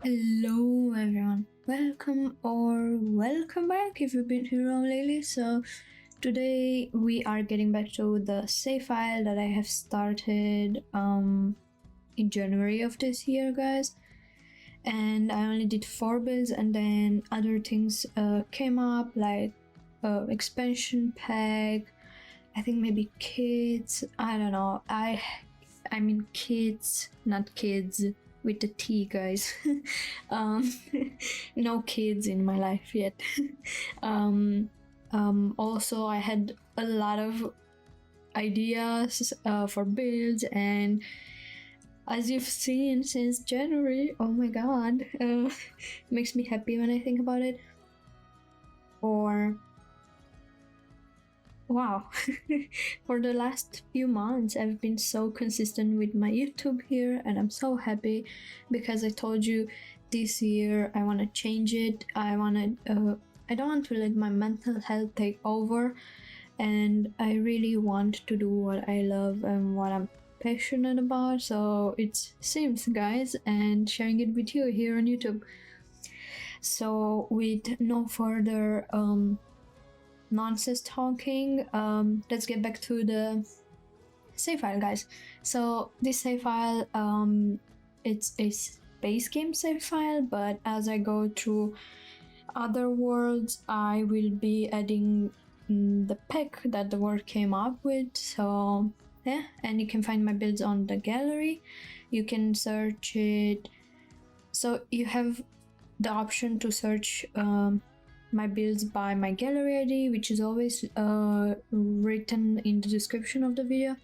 Hello everyone, welcome back if you've been here wrong lately. So today we are getting back to the save file that I have started in January of this year, guys. And I only did 4 builds, and then other things came up, like expansion pack, I think maybe kids, I don't know. I mean kids, not kids with the T, guys. No kids in my life yet. Also, I had a lot of ideas for builds, and as you've seen since January, oh my god, makes me happy when I think about it. Or wow, for the last few months I've been so consistent with my YouTube here, and I'm so happy because I told you this year I want to change it. I don't want to let my mental health take over, and I really want to do what I love and what I'm passionate about. So it's Sims, guys, and sharing it with you here on YouTube. So with no further nonsense talking, let's get back to the save file, guys. So this save file, it's a base game save file, but as I go through other worlds I will be adding the pack that the world came up with. So yeah, and you can find my builds on the gallery. You can search it, so you have the option to search my builds by my gallery ID, which is always written in the description of the video,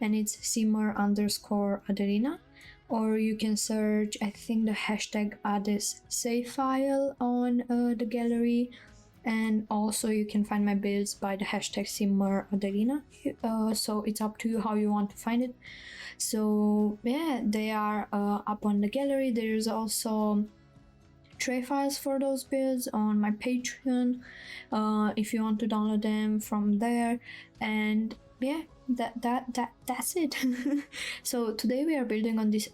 and it's simmer_adelina. Or you can search, I think, the hashtag ades save file on the gallery, and also you can find my builds by the hashtag simmer_adelina. So it's up to you how you want to find it. So yeah, they are up on the gallery. There's also tray files for those builds on my Patreon if you want to download them from there. And yeah, that's it. So today we are building on this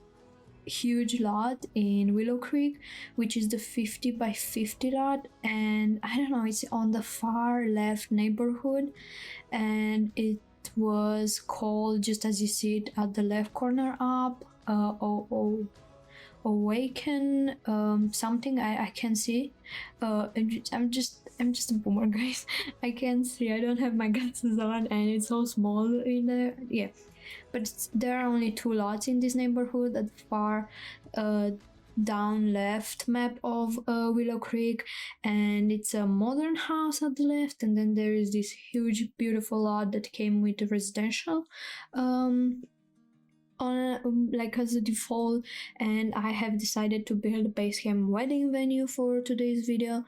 huge lot in Willow Creek, which is the 50 by 50 lot, and I don't know, it's on the far left neighborhood, and it was called, just as you see it at the left corner up, awaken something. I can see. I'm just a boomer, guys. I can't see, I don't have my glasses on, and it's so small in there. Yeah, but there are only 2 lots in this neighborhood at the far down left map of Willow Creek, and it's a modern house at the left, and then there is this huge beautiful lot that came with the residential on like as a default. And I have decided to build a base game wedding venue for today's video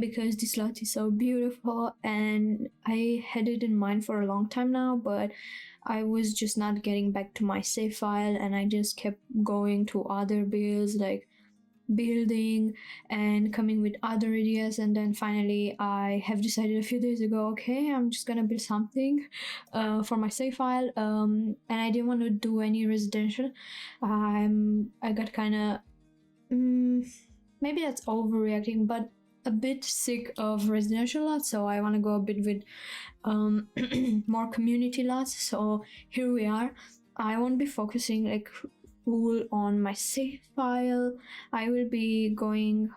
because this lot is so beautiful, and I had it in mind for a long time now, but I was just not getting back to my save file, and I just kept going to other builds, like building and coming with other ideas, and then finally I have decided a few days ago, okay, I'm just gonna build something for my save file, and I didn't want to do any residential. I got kind of maybe that's overreacting, but a bit sick of residential lots, so I want to go a bit with more community lots. So here we are. I won't be focusing like full on my save file. I will be going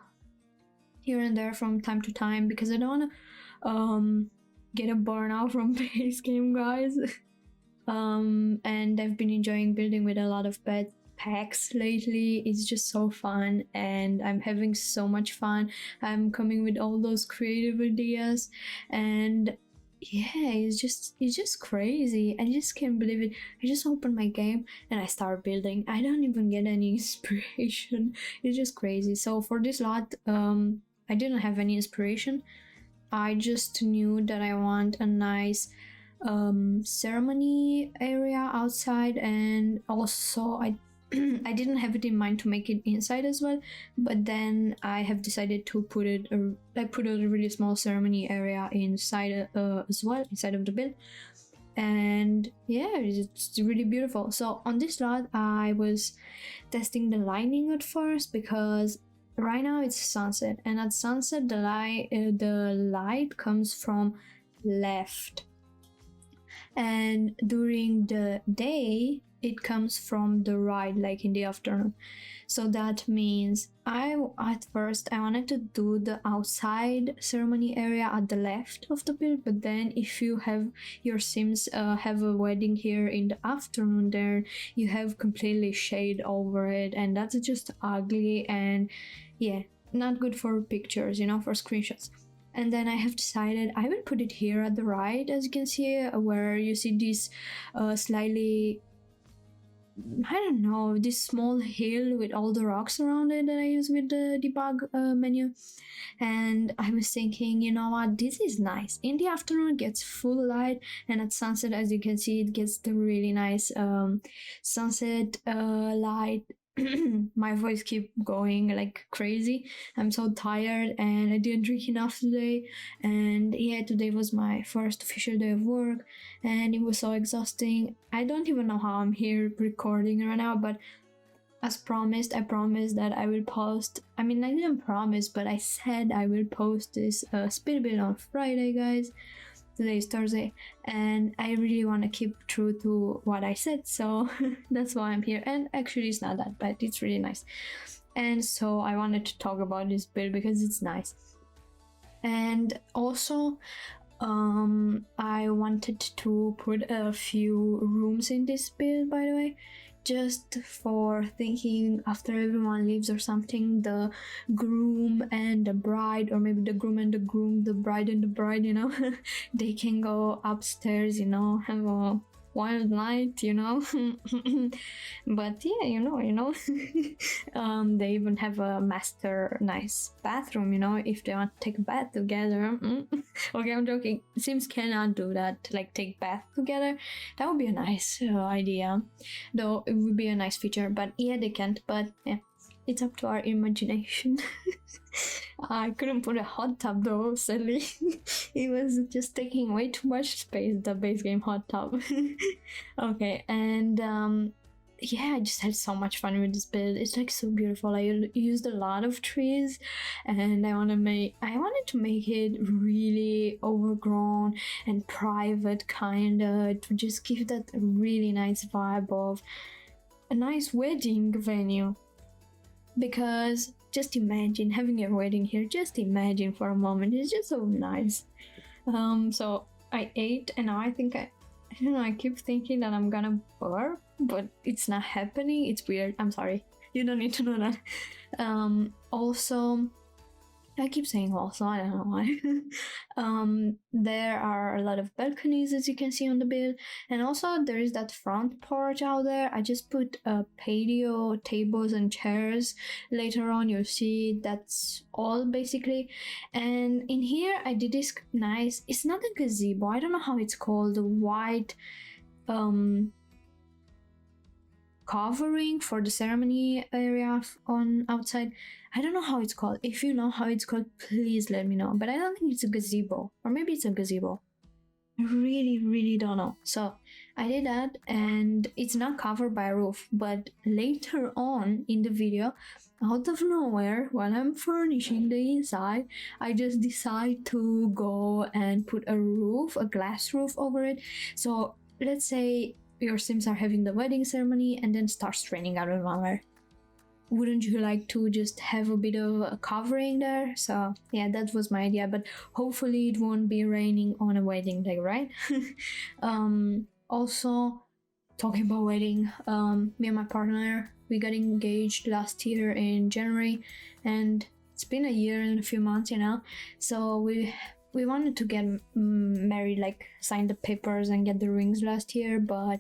here and there from time to time because I don't want to get a burnout from base game, guys. And I've been enjoying building with a lot of bad packs lately. It's just so fun, and I'm having so much fun. I'm coming with all those creative ideas, and yeah, it's just crazy. I just can't believe it. I just open my game and I start building. I don't even get any inspiration. It's just crazy. So for this lot, I didn't have any inspiration. I just knew that I want a nice ceremony area outside, and also I didn't have it in mind to make it inside as well, but then I have decided to put a really small ceremony area inside as well, inside of the build. And yeah, it's really beautiful. So on this lot I was testing the lining at first because right now it's sunset, and at sunset the light comes from left, and during the day it comes from the right, like in the afternoon. So that means at first I wanted to do the outside ceremony area at the left of the build, but then if you have your sims have a wedding here in the afternoon, there you have completely shade over it, and that's just ugly and yeah, not good for pictures, you know, for screenshots. And then I have decided I will put it here at the right, as you can see, where you see this slightly, I don't know, this small hill with all the rocks around it that I use with the debug menu. And I was thinking, you know what, this is nice. In the afternoon it gets full light, and at sunset, as you can see, it gets the really nice sunset light. My voice keep going like crazy. I'm so tired and I didn't drink enough today, and yeah, today was my first official day of work and it was so exhausting. I don't even know how I'm here recording right now, but as promised, I promised that I will post. I mean, I didn't promise, but I said I will post this speed build on Friday, guys. Today is Thursday, and I really want to keep true to what I said, so that's why I'm here. And actually, it's not that bad, it's really nice. And so I wanted to talk about this build because it's nice. And also, I wanted to put a few rooms in this build, by the way, just for thinking after everyone leaves or something, the groom and the bride, or maybe the groom and the groom, the bride and the bride, you know, they can go upstairs, you know, have a wild night, you know. But yeah, you know. They even have a master nice bathroom, you know, if they want to take a bath together. Okay, I'm joking. Sims cannot do that, like take bath together. That would be a nice idea, though it would be a nice feature, but yeah, they can't. But yeah, it's up to our imagination. I couldn't put a hot tub though, sadly. It was just taking way too much space, the base game hot tub. Okay, and yeah, I just had so much fun with this build. It's like so beautiful. I used a lot of trees, and I wanted to make it really overgrown and private, kinda, to just give that really nice vibe of a nice wedding venue. Because just imagine having a wedding here, just imagine for a moment, it's just so nice. So I ate, and now I think I don't know, I keep thinking that I'm gonna burp, but it's not happening. It's weird. I'm sorry. You don't need to know that. Also, I keep saying also, I don't know why. There are a lot of balconies, as you can see on the build, and also there is that front porch out there. I just put patio tables and chairs. Later on you'll see that's all basically. And in here I did this nice, it's not a gazebo, I don't know how it's called, the white covering for the ceremony area on outside. I don't know how it's called. If you know how it's called, please let me know. But I don't think it's a gazebo, or maybe it's a gazebo. I really don't know. So I did that, and it's not covered by a roof. But later on in the video, out of nowhere, while I'm furnishing the inside, I just decide to go and put a roof, a glass roof over it. So let's say your sims are having the wedding ceremony and then starts raining out of nowhere. Wouldn't you like to just have a bit of a covering there? So yeah, that was my idea, but hopefully it won't be raining on a wedding day, right? Also, talking about wedding, me and my partner, we got engaged last year in January, and it's been a year and a few months, you know, so we wanted to get married, like sign the papers and get the rings last year, but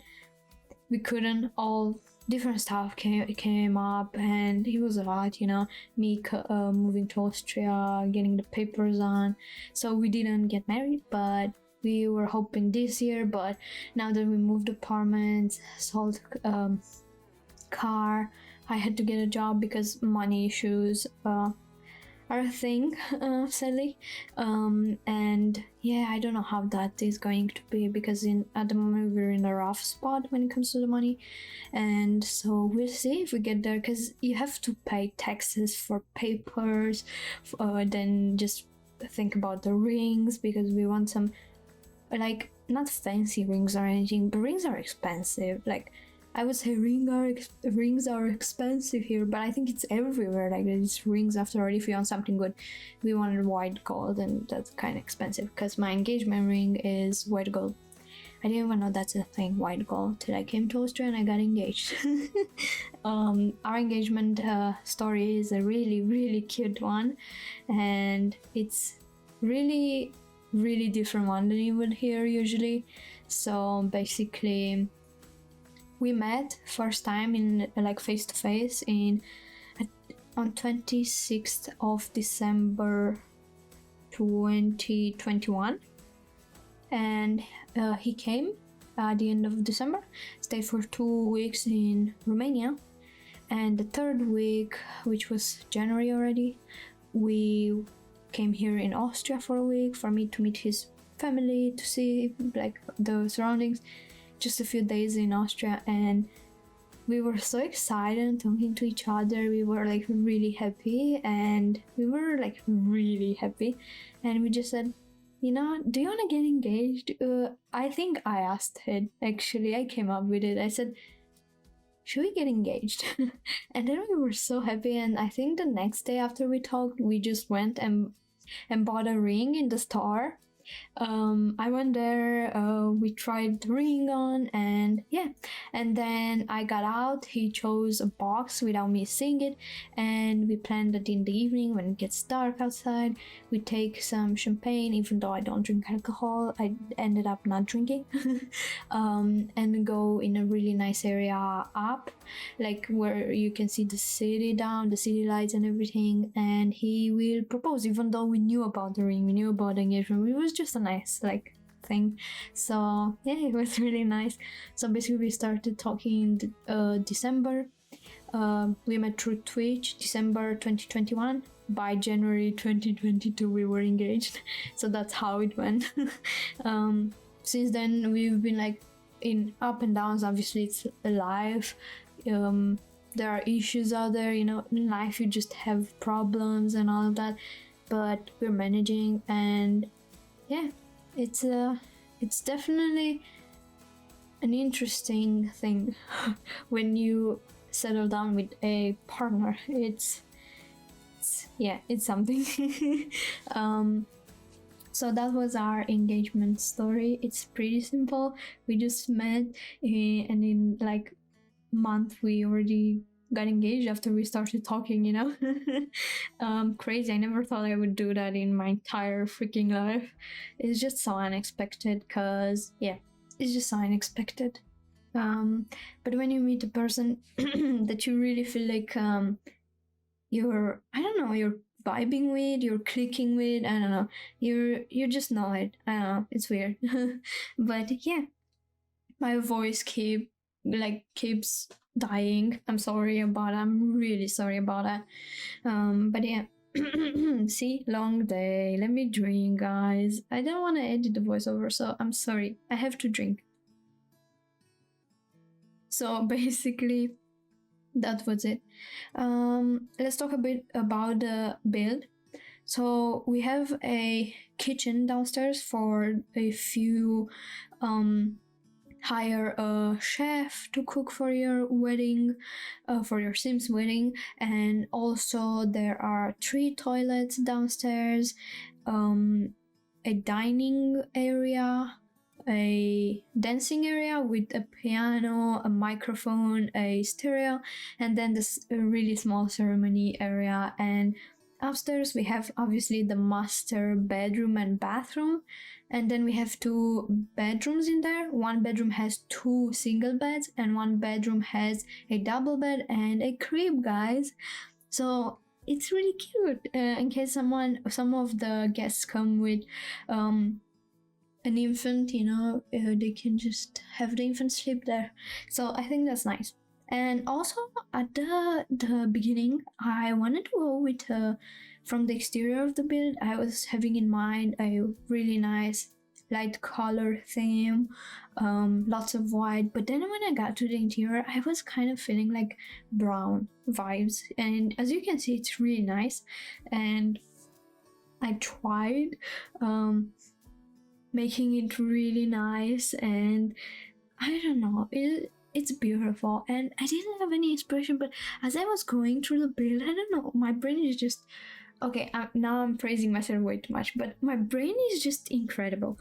we couldn't. All different stuff came up, and it was a lot, you know, me moving to Austria, getting the papers on, so we didn't get married. But we were hoping this year. But now that we moved apartments, sold car, I had to get a job because money issues. are a thing, sadly. And yeah, I don't know how that is going to be, because at the moment we're in a rough spot when it comes to the money, and so we'll see if we get there, because you have to pay taxes for papers, then just think about the rings, because we want some, like, not fancy rings or anything, but rings are expensive. Like, I would say rings are expensive here, but I think it's everywhere. Like, it's rings after all. If you want something good, we wanted white gold, and that's kind of expensive, because my engagement ring is white gold. I didn't even know that's a thing, white gold, till I came to Austria and I got engaged. Our engagement story is a really, really cute one, and it's really, really different one than you would hear usually. So basically, we met first time in, like, face to face on 26th of December 2021, and he came at the end of December, stayed for 2 weeks in Romania, and the third week, which was January already, we came here in Austria for a week for me to meet his family, to see, like, the surroundings. Just a few days in Austria, and we were so excited and talking to each other. We were, like, really happy, and we just said, you know, do you want to get engaged? I think I asked it, actually. I came up with it. I said, should we get engaged? And then we were so happy, and I think the next day after we talked, we just went and bought a ring in the store. I went there, we tried the ring on, and yeah, and then I got out. He chose a box without me seeing it, and we planned that in the evening, when it gets dark outside, we take some champagne. Even though I don't drink alcohol, I ended up not drinking. And go in a really nice area up, like, where you can see the city down, the city lights and everything, and he will propose, even though we knew about the ring, we knew about the engagement. It was just a nice, like, thing. So yeah, it was really nice. So basically we started talking in December. We met through Twitch, December 2021. By January 2022 we were engaged. So that's how it went. Since then we've been, like, in up and downs. Obviously it's life. There are issues out there, you know, in life you just have problems and all of that, but we're managing. And yeah, it's definitely an interesting thing when you settle down with a partner. It's something. So that was our engagement story. It's pretty simple. We just met, and in, like, month we already got engaged after we started talking, you know. Crazy. I never thought I would do that in my entire freaking life. It's just so unexpected, because yeah, it's just so unexpected. But when you meet a person that you really feel like you're vibing with, you're clicking with, I don't know, you just know it. I don't know, it's weird. But yeah, my voice keeps dying. I'm sorry about that. I'm really sorry about that. But yeah. See, long day. Let me drink, guys. I don't want to edit the voiceover, so I'm sorry. I have to drink. So basically, that was it. Let's talk a bit about the build. So we have a kitchen downstairs for a few hire a chef to cook for your wedding, for your Sims wedding, and also there are 3 toilets downstairs, a dining area, a dancing area with a piano, a microphone, a stereo, and then this really small ceremony area. And upstairs we have obviously the master bedroom and bathroom, and then we have 2 bedrooms in there. One bedroom has 2 single beds, and one bedroom has a double bed and a crib, guys. So it's really cute. In case some of the guests come with an infant, you know, they can just have the infant sleep there. So I think that's nice. And also at the beginning, I wanted to go with a from the exterior of the build, I was having in mind a really nice light color theme, lots of white, but then when I got to the interior, I was kind of feeling like brown vibes, and as you can see, it's really nice. And I tried making it really nice, and I don't know, it's beautiful, and I didn't have any inspiration, but as I was going through the build, I don't know, my brain is just okay. Now I'm praising myself way too much, but my brain is just incredible.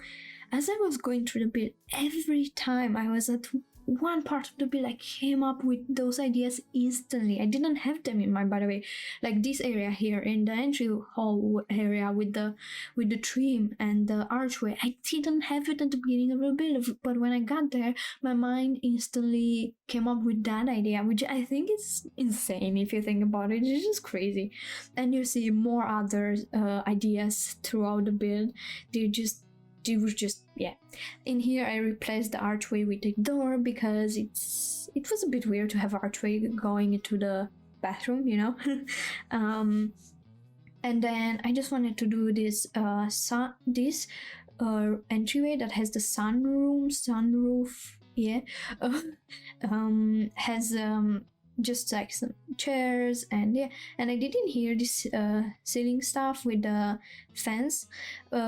As I was going through the build, every time I was at one part of the build, I came up with those ideas instantly. I didn't have them in mind, by the way. Like this area here in the entry hall area with the trim and the archway, I didn't have it at the beginning of the build, but when I got there, my mind instantly came up with that idea, which I think is insane if you think about it. It's just crazy. And you see more other ideas throughout the build. It was just, yeah. In here I replaced the archway with a door because it was a bit weird to have archway going into the bathroom, you know. And then I just wanted to do this entryway that has the sunroof, yeah. Has just like some chairs, and yeah, and I did in here this ceiling stuff with the fence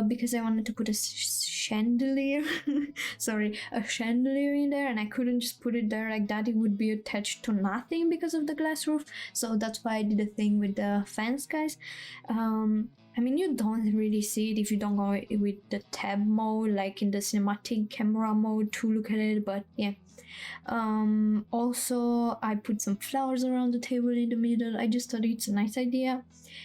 because I wanted to put a chandelier sorry, a chandelier in there, and I couldn't just put it there like that. It would be attached to nothing because of the glass roof, so that's why I did a thing with the fence, guys. I mean, you don't really see it if you don't go with the tab mode, like in the cinematic camera mode to look at it, but yeah. Also, I put some flowers around the table in the middle. I just thought it's a nice idea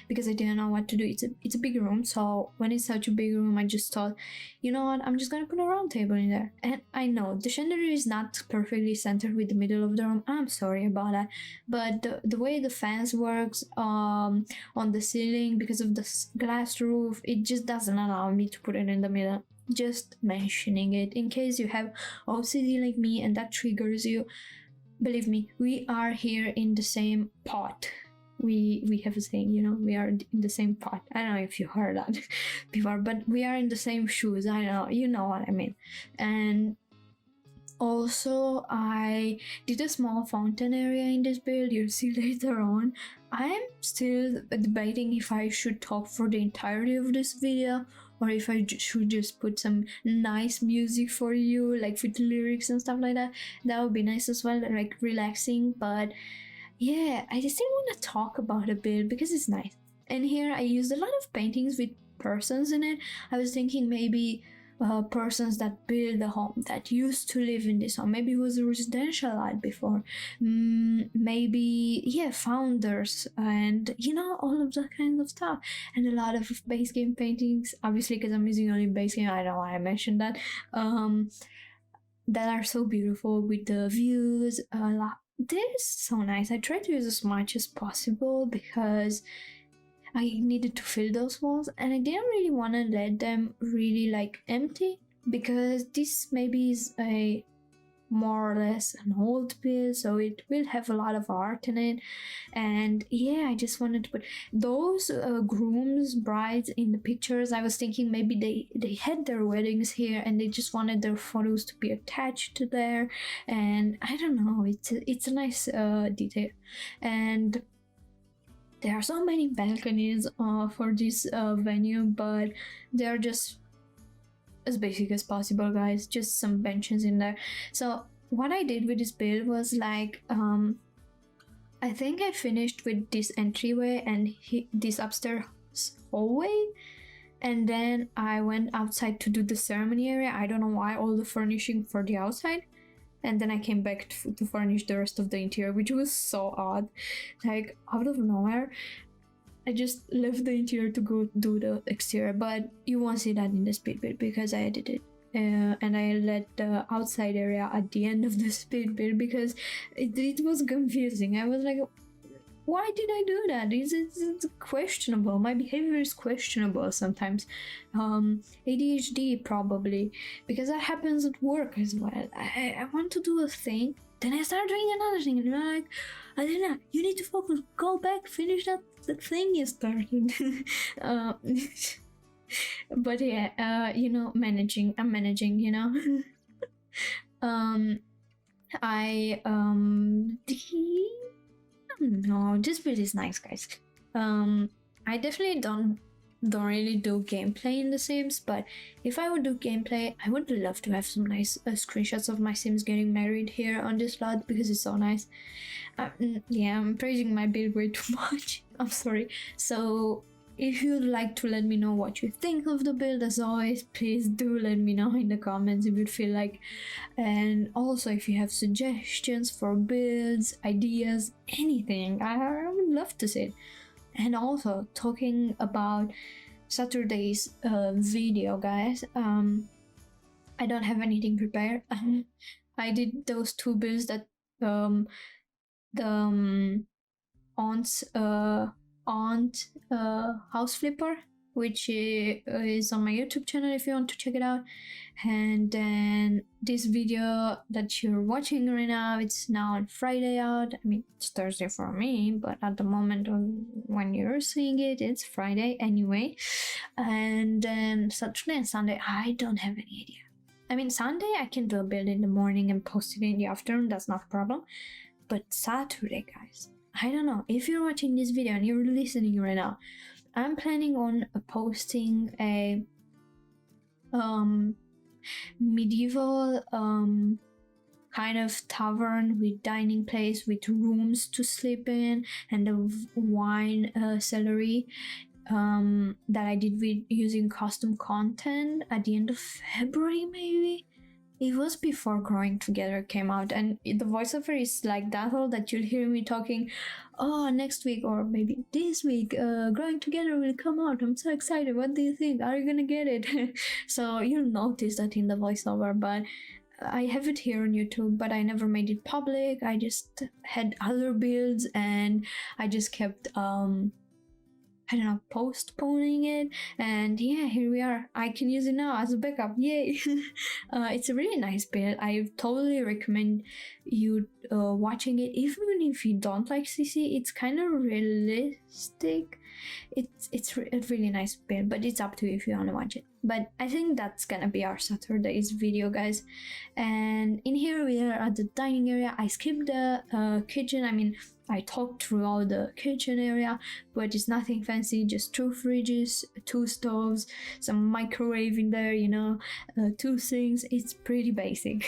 because I didn't know what to do. It's a big room, so when it's such a big room, I just thought, you know what, I'm just gonna put a round table in there. And I know the chandelier is not perfectly centered with the middle of the room. I'm sorry about that, but the way the fence works on the ceiling because of the glass roof, it just doesn't allow me to put it in the middle. Just mentioning it in case you have OCD like me and that triggers you. Believe me, we are here in the same pot. We have a saying, you know, we are in the same pot. I don't know if you heard that before, but we are in the same shoes. I know, you know what I mean. And also, I did a small fountain area in this build. You'll see later on. I'm still debating if I should talk for the entirety of this video or if I should just put some nice music for you, like with lyrics and stuff like that. That would be nice as well, like relaxing. But yeah, I just didn't want to talk about a build because it's nice. And here I used a lot of paintings with persons in it. I was thinking maybe persons that build a home, that used to live in this home. Maybe it was a residential lot before. Maybe, yeah, founders, and you know, all of that kind of stuff. And a lot of base game paintings, obviously, because I'm using only base game. I don't know why I mentioned that. That are so beautiful with the views. This is so nice. I try to use as much as possible because I needed to fill those walls, and I didn't really want to let them really like empty because this maybe is a more or less an old build, so it will have a lot of art in it. And yeah, I just wanted to put those grooms, brides in the pictures. I was thinking maybe they had their weddings here and they just wanted their photos to be attached to there, and I don't know, it's a nice detail. And there are so many balconies for this venue, but they're just as basic as possible, guys. Just some benches in there. So what I did with this build was like, I think I finished with this entryway and this upstairs hallway, and then I went outside to do the ceremony area. I don't know why, all the furnishing for the outside. And then I came back to furnish the rest of the interior, which was so odd. Like, out of nowhere, I just left the interior to go do the exterior. But you won't see that in the speed build because I edited and I let the outside area at the end of the speed build because it was confusing. I was like, why did I do that? It's questionable. My behavior is questionable sometimes. ADHD probably, because that happens at work as well. I want to do a thing, then I start doing another thing, and I'm like, I don't know, you need to focus, go back, finish the thing you started. But yeah, you know, I'm managing, you know. I no, this build is nice, guys. I definitely don't really do gameplay in The Sims, but if I would do gameplay, I would love to have some nice screenshots of my Sims getting married here on this lot, because it's so nice. Yeah, I'm praising my build way too much. I'm sorry. So if you'd like to let me know what you think of the build, as always, please do let me know in the comments if you'd feel like. And also, if you have suggestions for builds, ideas, anything, I would love to see it. And also, talking about Saturday's video, guys, I don't have anything prepared. I did those two builds that the aunt house flipper, which is on my YouTube channel if you want to check it out. And then this video that you're watching right now, it's now on Friday out. I mean, it's Thursday for me, but at the moment when you're seeing it, it's Friday anyway. And then Saturday and Sunday, I don't have any idea. I mean, Sunday I can do a build in the morning and post it in the afternoon, that's not a problem. But Saturday, guys, I don't know. If you're watching this video and you're listening right now, I'm planning on posting a medieval kind of tavern with dining place with rooms to sleep in and a wine cellar that I did with using custom content at the end of February, maybe. It was before Growing Together came out, and the voiceover is like that whole that you'll hear me talking, oh, next week or maybe this week, Growing Together will come out. I'm so excited. What do you think? Are you gonna get it? So you'll notice that in the voiceover, but I have it here on YouTube, but I never made it public. I just had other builds and I just kept I don't know, postponing it, and yeah, here we are. I can use it now as a backup. Yay! It's a really nice build. I totally recommend you watching it, even if you don't like CC. It's kind of realistic. It's a really nice build, but it's up to you if you want to watch it. But I think that's gonna be our Saturday's video, guys. And in here we are at the dining area. I skipped the kitchen. I mean, I talked through all the kitchen area, but it's nothing fancy, just 2 fridges, 2 stoves, some microwave in there, you know, 2 sinks. It's pretty basic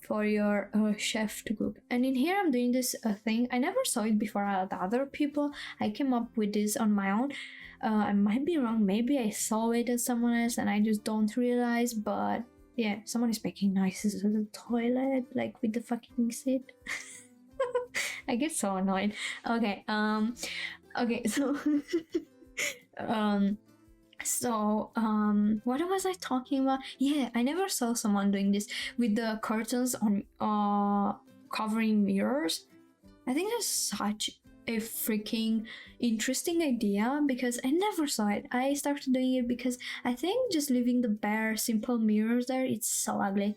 for your chef to cook. And in here I'm doing this thing. I never saw it before at other people. I came up with this on my own. I might be wrong, maybe I saw it at someone else and I just don't realize, but yeah, someone is making noises at the toilet, like with the fucking seat. I get so annoyed. Okay, okay, so what was I talking about? Yeah, I never saw someone doing this with the curtains on covering mirrors. I think that's such a freaking interesting idea, because I never saw it. I started doing it because I think just leaving the bare simple mirrors there, it's so ugly,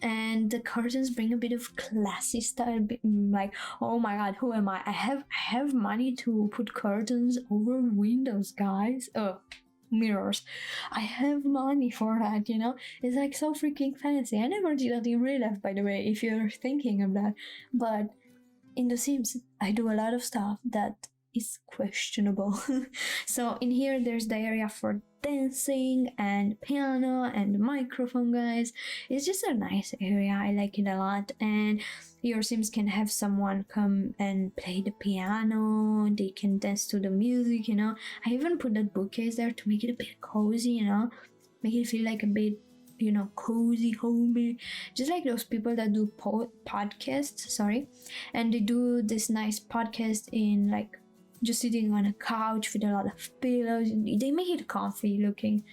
and the curtains bring a bit of classy style. Like, oh my god, who am I? I have money to put curtains over windows, guys. Mirrors, I have money for that, you know. It's like so freaking fancy. I never did that in real life, by the way, if you're thinking of that. But in The Sims, I do a lot of stuff that is questionable. So in here, there's the area for dancing and piano and microphone, guys. It's just a nice area. I like it a lot. And your Sims can have someone come and play the piano. They can dance to the music, you know. I even put that bookcase there to make it a bit cozy, you know, make it feel like a bit, you know, cozy, homey, just like those people that do podcasts, sorry, and they do this nice podcast in like just sitting on a couch with a lot of pillows. They make it comfy looking.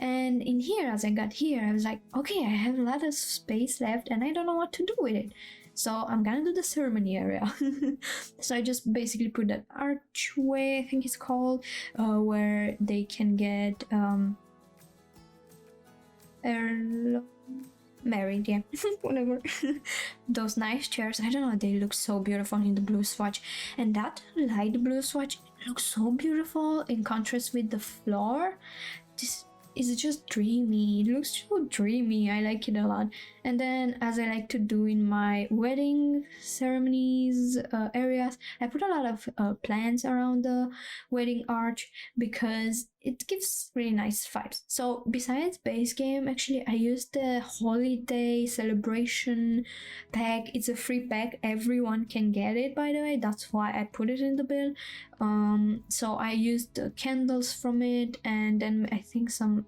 And in here, as I got here, I was like, okay, I have a lot of space left and I don't know what to do with it. So I'm gonna do the ceremony area. So I just basically put that archway, I think it's called, where they can get married, yeah. Whatever. Those nice chairs, I don't know, they look so beautiful in the blue swatch, and that light blue swatch looks so beautiful in contrast with the floor. This is just dreamy. It looks so dreamy. I like it a lot. And then, as I like to do in my wedding ceremonies areas, I put a lot of plants around the wedding arch because it gives really nice vibes. So besides base game, actually I used the holiday celebration pack. It's a free pack, everyone can get it, by the way. That's why I put it in the build. So I used the candles from it, and then I think some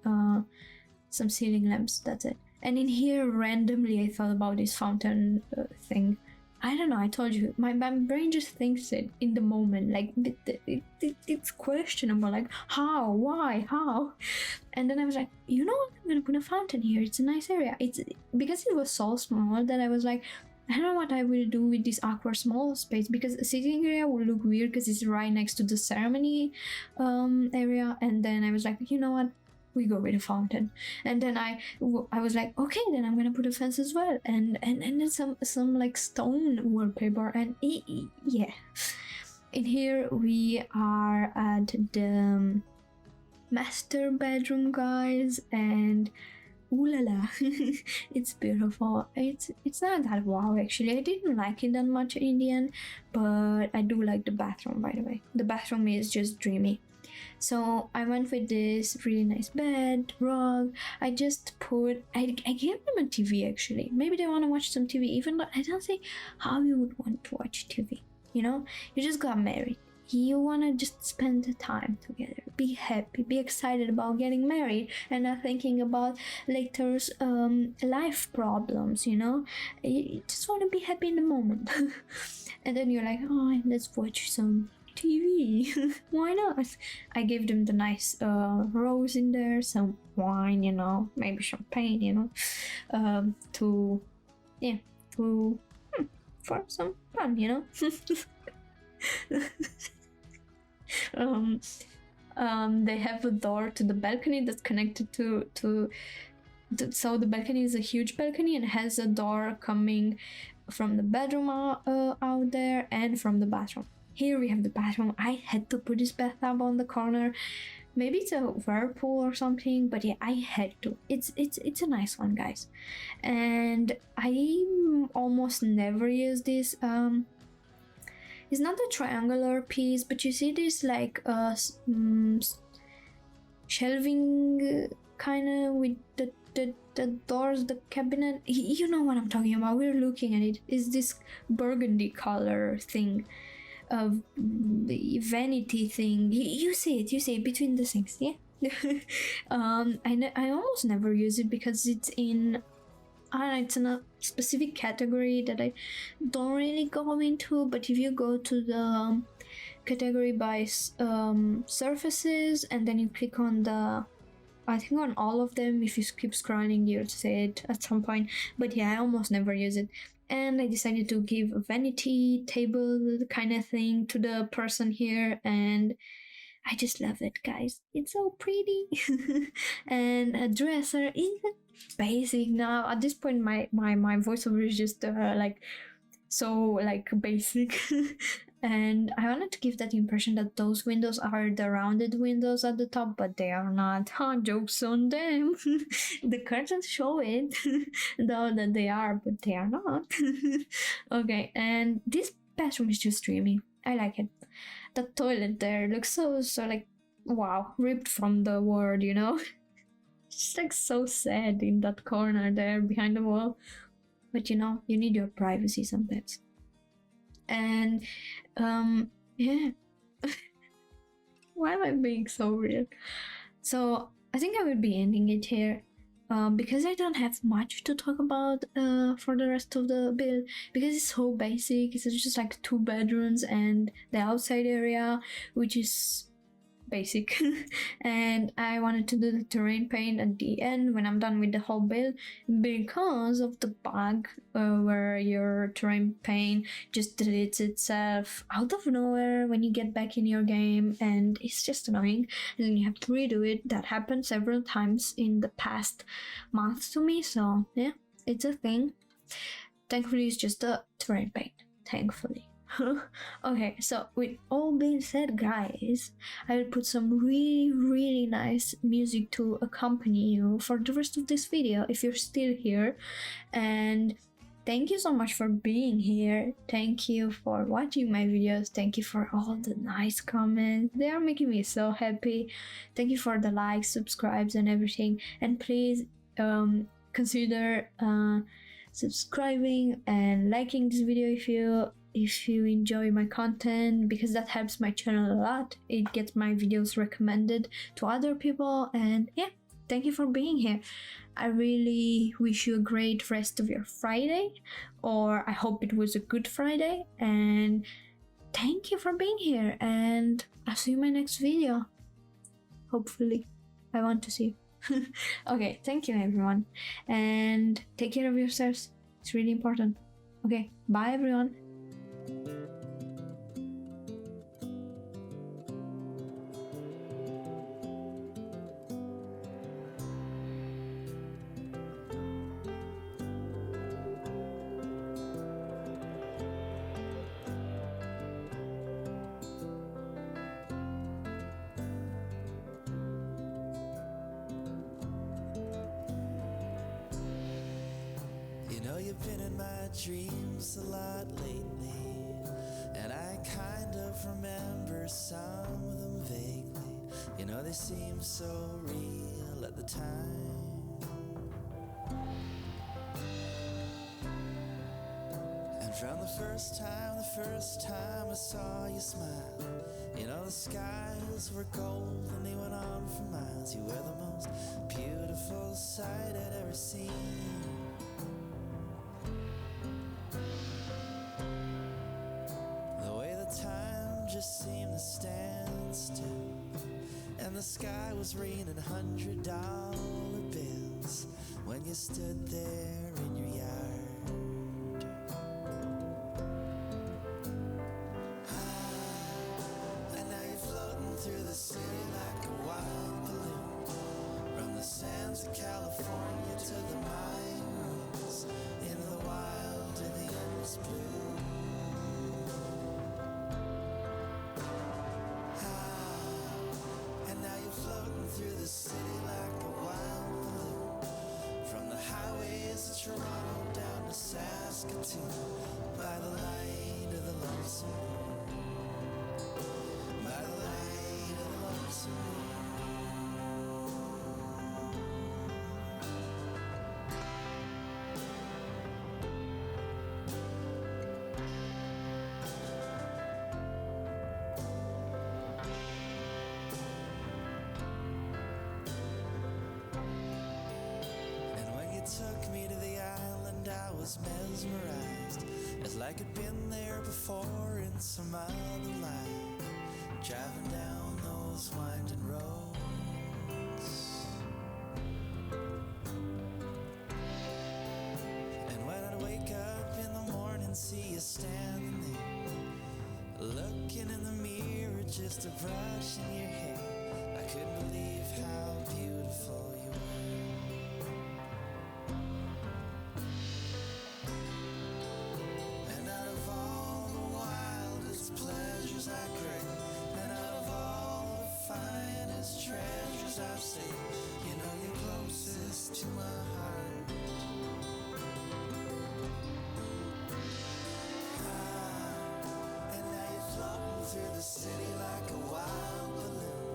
ceiling lamps. That's it. And in here, randomly, I thought about this fountain thing. I don't know, I told you, my brain just thinks it in the moment, like it's questionable, like how, why, how. And then I was like, you know what, I'm gonna put a fountain here, it's a nice area. It's because it was so small that I was like, I don't know what I will do with this awkward small space, because a sitting area will look weird because it's right next to the ceremony area. And then I was like, you know what, we go with a fountain. And then I was like, okay, then I'm gonna put a fence as well, and then some like stone wallpaper, and yeah. In here we are at the master bedroom, guys, and ooh la la. It's beautiful. It's not that wow, actually. I didn't like it that much in the end, but I do like the bathroom, by the way. The bathroom is just dreamy. So I went with this really nice bed, rug. I just put, I gave them a TV actually. Maybe they want to watch some TV, even though I don't see how you would want to watch TV. You know, you just got married. You want to just spend the time together, be happy, be excited about getting married, and not thinking about later's life problems, you know. You just want to be happy in the moment. And then you're like, oh, let's watch some TV. Why not? I gave them the nice rose in there, some wine, you know, maybe champagne, you know, for some fun, you know. They have a door to the balcony that's connected to so the balcony is a huge balcony and has a door coming from the bedroom out there and from the bathroom. Here we have the bathroom. I had to put this bathtub on the corner. Maybe it's a whirlpool or something, but yeah, I had to. It's a nice one, guys. And I almost never use this. It's not a triangular piece, but you see this like shelving kind of with the doors, the cabinet. You know what I'm talking about. We're looking at it. It's this burgundy color thing. Of the vanity thing. You see it between the things, yeah. I almost never use it because it's in it's in a specific category that I don't really go into. But if you go to the category by surfaces and then you click on the, I think on all of them, if you keep scrolling you'll see it at some point. But yeah, I almost never use it. And I decided to give a vanity table kind of thing to the person here, and I just love it, guys. It's so pretty. And a dresser is basic now. At this point, my voiceover is just like so like basic. And I wanted to give that impression that those windows are the rounded windows at the top, but they are not. Jokes on them. The curtains show it, though that they are, but they are not. Okay, and this bathroom is just dreamy. I like it. The toilet there looks so like, wow, ripped from the word, you know? It's like so sad in that corner there behind the wall. But you know, you need your privacy sometimes. And yeah. Why am I being so weird? So I think I will be ending it here, because I don't have much to talk about for the rest of the build, because it's so basic. It's just like 2 bedrooms and the outside area, which is basic. And I wanted to do the terrain paint at the end when I'm done with the whole build, because of the bug where your terrain paint just deletes itself out of nowhere when you get back in your game, and it's just annoying, and then you have to redo it. That happened several times in the past months to me, so yeah, it's a thing. Thankfully it's just a terrain paint, thankfully. Okay, so with all being said, guys, I will put some really nice music to accompany you for the rest of this video if you're still here. And thank you so much for being here. Thank you for watching my videos. Thank you for all the nice comments. They are making me so happy. Thank you for the likes, subscribes, and everything. And please consider subscribing and liking this video if you enjoy my content, because that helps my channel a lot. It gets my videos recommended to other people. And yeah, thank you for being here. I really wish you a great rest of your Friday, or I hope it was a good Friday, and thank you for being here, and I'll see you in my next video. Hopefully. I want to see you. Okay, thank you everyone, and take care of yourselves. It's really important. Okay, bye everyone. You know you've been in my dreams a lot lately, and I kind of remember some of them vaguely. You know they seem so real at the time, and from the first time I saw you smile, you know the skies were gold and they went on for miles. You were the most beautiful sight I'd ever seen. Time just seemed to stand still, and the sky was raining $100 bills when you stood there in your yard. And now you're floating through the city like a wild balloon, from the sands of California to the mine rooms, into the wild and the endless blue. Through the city like a wild balloon, from the highways of Toronto down to Saskatoon, by the light of the lonesome moon, by the light of the lonesome moon. Took me to the island, I was mesmerized, as like I'd been there before in some other life, driving down those winding roads. And when I'd wake up in the morning, see you standing there, looking in the mirror, just a brush in your hair, I couldn't believe how beautiful you were. Treasures I've seen, you know you're closest to my heart. And now you're floating through the city like a wild balloon,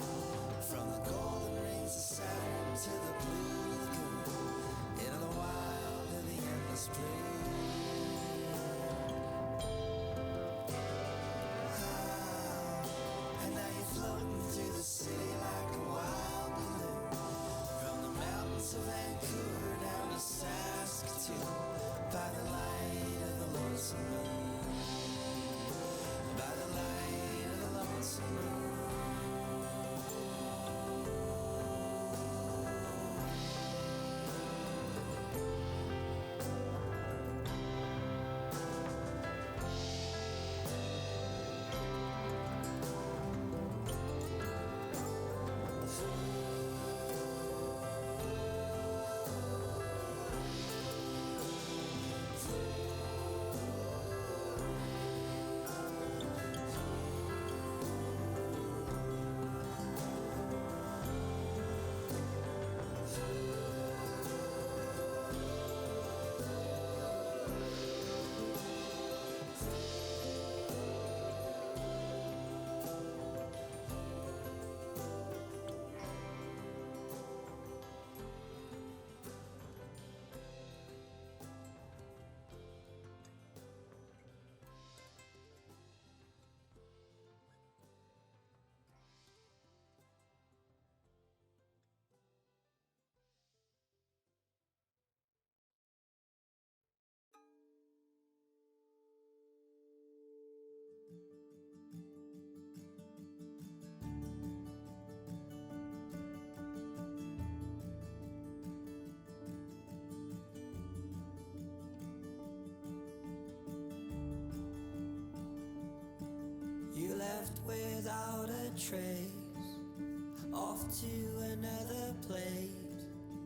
without a trace, off to another place.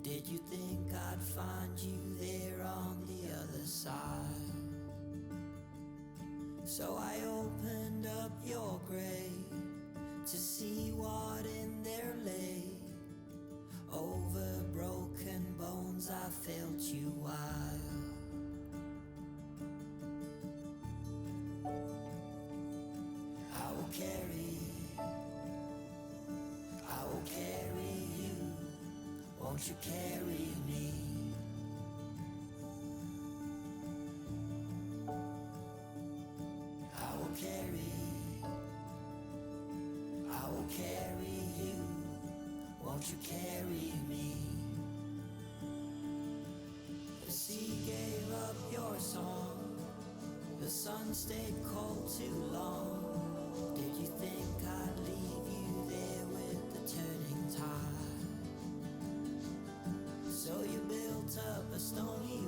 Did you think I'd find you there on the other side? So I opened up your grave to see what in there lay. Over broken bones I felt you wild. I will carry you. Won't you carry me? I will carry you. Won't you carry me? The sea gave up your song. The sun stayed cold too long. Did you think I'd leave you there with the turning tide? So you built up a stony